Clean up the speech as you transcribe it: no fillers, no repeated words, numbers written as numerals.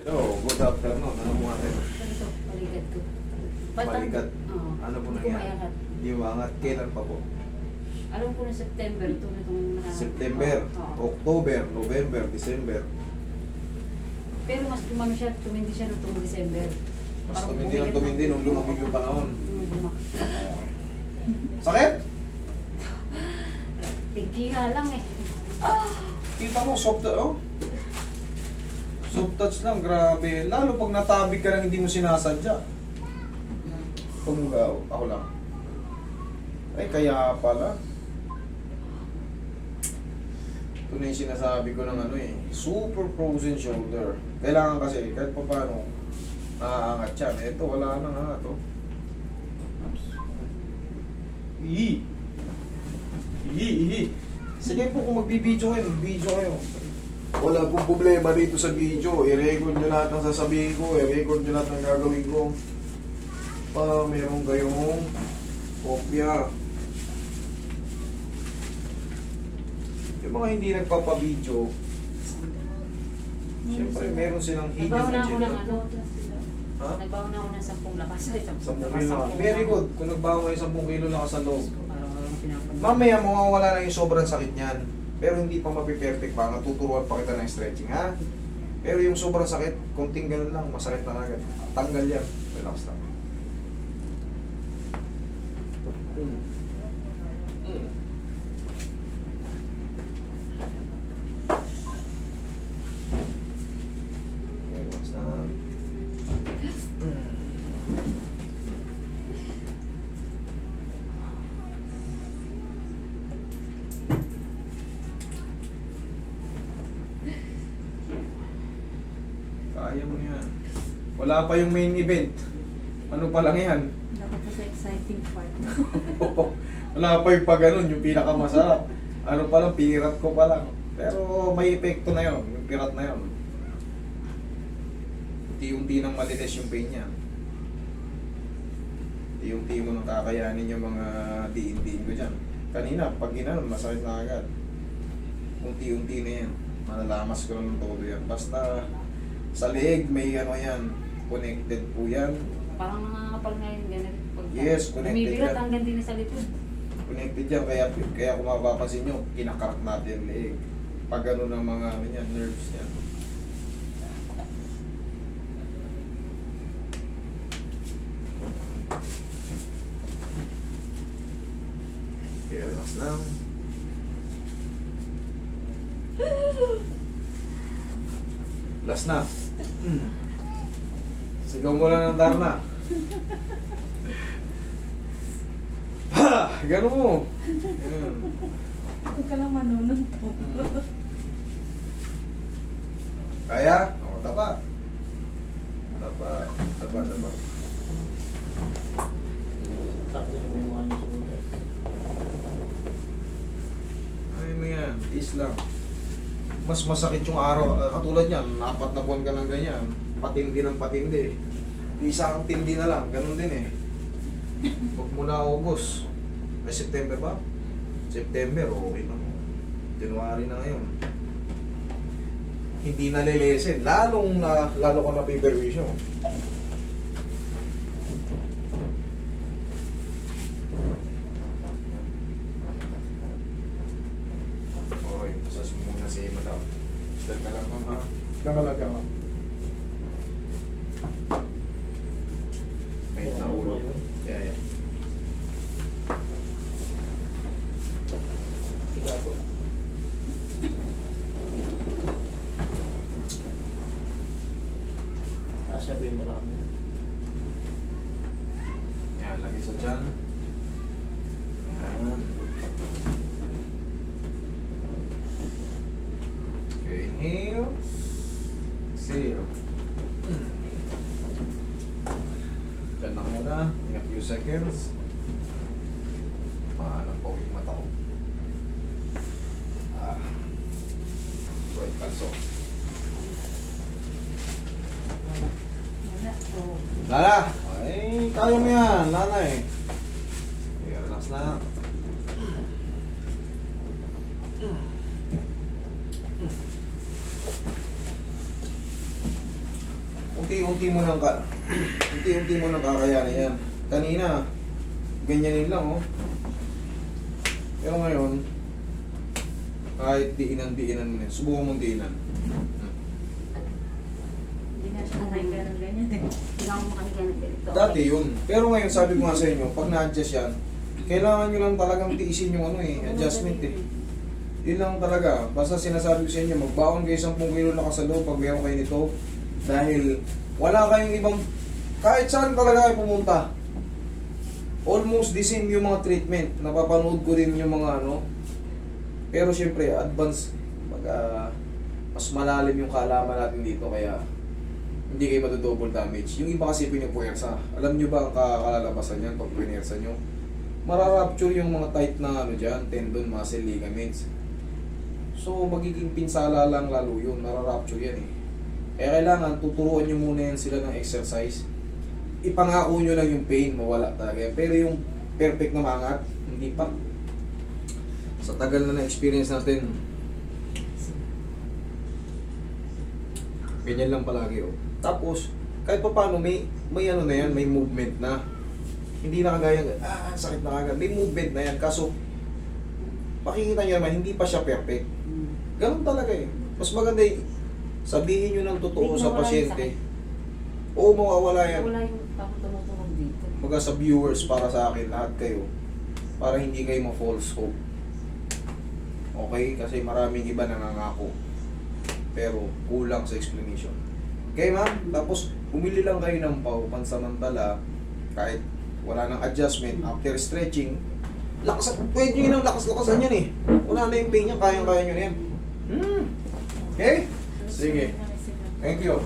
Hello, good afternoon. Ano mo natin? Ito, balikat ko. Balikat? Oo. Ano po Hindi ko nangyari? mayangat. Di umangat. Kailan pa po? Alam ko na September, ito na itong September, Oo. October, November, December. Pero mas tumami siya, tumindi siya nitong December. Mas Parang tumindi ng bumigat tumindi nung lumamig yung panahon. Bumak- Sakit? Tigkiha lang eh. Kita mo, soft touch, oh. Soft touch lang, grabe. Lalo pag natabig ka lang hindi mo sinasadya. Tumugaw, ako lang. Ay, kaya pala. Ito na yung sinasabi ko ng ano eh, super frozen shoulder. Kailangan kasi, kahit pa paano, naaangat yan. Ito, wala na nga ito. Ihi. Sige po, kung magbibideo kayo, magbibideo kayo. Wala pong problema dito sa video. I-record nyo lahat ng sasabihin ko, i-record nyo lahat ng gagawin ko. Para meron kayong kopya. Yung mga hindi nagpapabideo, siyempre meron silang hidden Nagbawa na ako ng agenda. ano. Ha? Nagbawa na ako ng 10 lakas. 10 kilo lang. Very good. Kung nagbawa kayo 10 kilo lang sa loob. Parang pinapanood. Mamaya mawawala na yung sobrang sakit niyan. Pero hindi pa mapiperfect pa. Natuturuan pa kita ng stretching, ha? Pero yung sobrang sakit, konting ganun lang, masakit na agad. Tanggal yan. Relax lang. Relax lang. Kaya mo yan. Wala pa yung main event. Ano pa lang yan? Dapat pa sa exciting part. Wala pa yung pag ganun, yung pinakamasarap. Ano pa lang, pinirat ko pa lang. Pero may epekto na yun, yung pirat na yun. Unti-unti nang malinis yung pain niya. Unti-unti mo nang kakayanin yung mga diin-diin ko dyan. Kanina, pag ginanon, masakit na agad. Unti-unti na yan. Malalamas ko lang ng todo yan. Basta sa leeg, may ano yan, connected po yan. Parang nakakapal nga yung ganun. Yes, connected Bumibigat yan. hanggang din sa likod. Connected yan, kaya kung mapapansin nyo, kinakarak natin yung leeg. Pag ano ng mga ano yan, nerves yan. Okay, relax lang. Last na. Sigaw mo lang ng Darna. Ha! Ganun mo. Ganun. Huwag ka lang manunod po. Kaya? O, tapa. Tapa. Tapa. Ay mo yan. Tiis lang. Mas masakit yung araw. Katulad yan, 4 na buwan ka ng ganyan. Patindi ng patindi. Isa kang tindi na lang. Ganun din eh. Pag mula August. Ay, September ba? September, okay na. January na ngayon. Hindi na lilesen. Lalo ko na paperwisyo. Okay, masas mo muna si Madam. Stand ka lang, ma'am, ha? Kakalag ka, ma'am. May naulo. Yeah. Sabihin mo lang. Yan, lagi sa tiyan. Yan. Okay, inhale. Exhale. Diyan lang muna. In a few seconds. Maalang po yung mata ko. Right, kalso. Lala! Ay, kaya mo yan, Lala eh. Okay, relax na. unti-unti mo nang kakayanin yan. Kanina, ganyanin lang, oh. Pero ngayon, kahit diinan mo na, subukan mong diinan. Hindi na siya kumain ka ng ganyan eh. Hindi ako makahiga ng ganito. Dati yun. Pero ngayon, sabi ko nga sa inyo, pag na-adjust yan, kailangan nyo lang talagang tiisin yung adjustment eh. Yun lang talaga. Basta sinasabi ko sa inyo, magbaon kayo 10 kilo na kasalo pag meron kayo nito. Dahil wala kayong ibang, kahit saan talaga kayo pumunta. Almost the same yung mga treatment. Napapanood ko rin yung mga Pero syempre, advance, mas malalim yung kaalaman natin dito. Kaya hindi kayo double damage. Yung iba kasi pinupuwersa. Alam nyo ba ang kalalabasan yan pag pinuwersa nyo? Mararapture yung mga tight na dyan, tendon, muscle, ligaments. So, magiging pinsala lang lalo yun, mararapture yan eh. Kaya kailangan tuturuan nyo muna yan sila ng exercise. Ipangako nyo lang yung pain, mawala talaga yan. Pero yung perfect na mangat, hindi pa. Sa tagal na na-experience natin, ganyan lang palagi oh. Tapos, kahit pa paano, may na yan, may movement na. Hindi na kagaya, sakit na kagaya. May movement na yan. Kaso, makikita nyo naman, hindi pa siya perfect. Ganun talaga eh. Mas maganda sabihin nyo ng totoo Hindi sa mawala yung pasyente. sakit. Oo, mawawala yan. Wala yung tumutunog dito. Mga sa viewers, para sa akin, lahat kayo. Para hindi kayo ma-false hope. Okay? Kasi maraming iba nangangako. Pero kulang sa explanation. Okay ma'am? Tapos, bumili lang kayo ng pau, pansamantala, kahit wala nang adjustment, after stretching, pwede nyo yun ang lakas-lakasan yan eh. Wala na yung pain niya, kayang-kaya nyo na yan. Okay? Sige. Thank you.